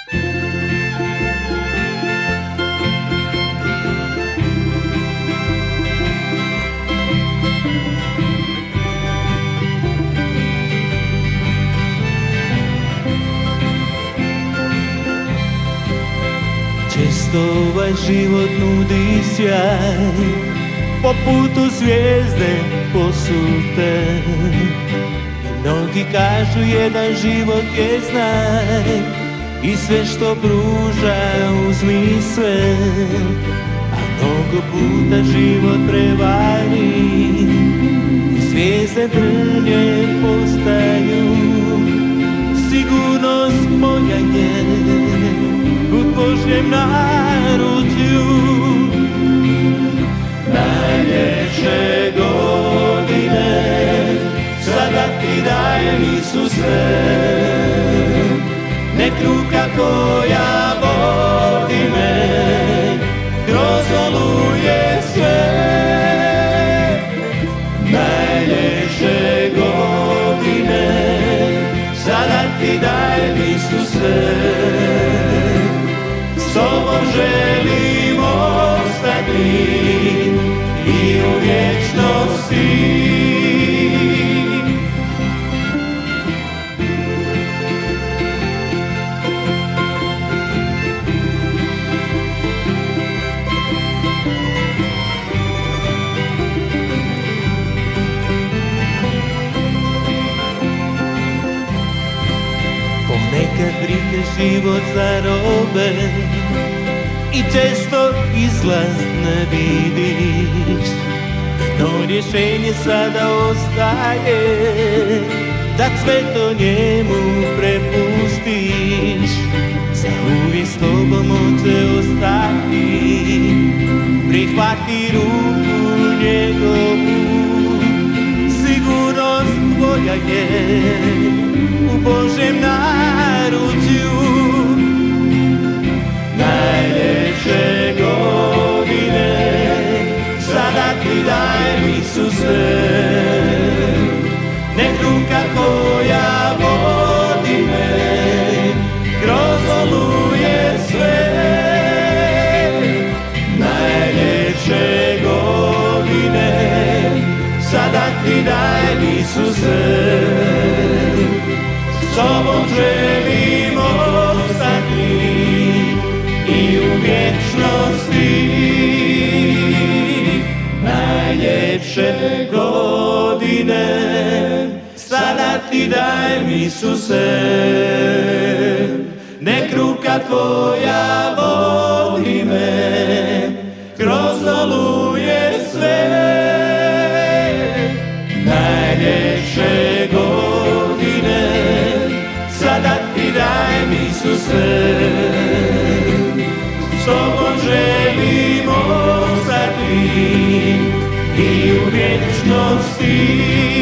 Često ovaj život nudi sjaj, po putu zvijezde posute. Mnogi kažu jedan život je znaj i sve što pruža uzmi sve. A mnogo puta život prevari i zvijezde trnje postaju. Sigurnost moja je u Božjem naručju. Najljepše godine sada ti dajem, Isuse. Nek ruka tvoja vodi me kroz oluje sve. Najljepše godine sada ti dajem, Isuse. S tobom želim ostati i u vječnosti. Ponekad brige život zarobe i često izlaz ne vidiš, no rješenje sada ostaje da sve to njemu prepustiš. Za uvijek s tobom on će ostati, prihvati ruku njegovu. Sigurnost tvoja je u Božjem naručju. Najljepše godine sada ti dajem, Isuse. Nek ruka tvoja vodi me kroz oluje sve. Najljepše godine sada ti dajem, Isuse. S tobom želim ostati i u vječnosti. Najljepše godine sada ti dajem, Isuse. Nek ruka tvoja vodi me kroz oluje sve. Najljepše godine sada ti dajem, Isuse. S tobom želim ostati i u vječnosti.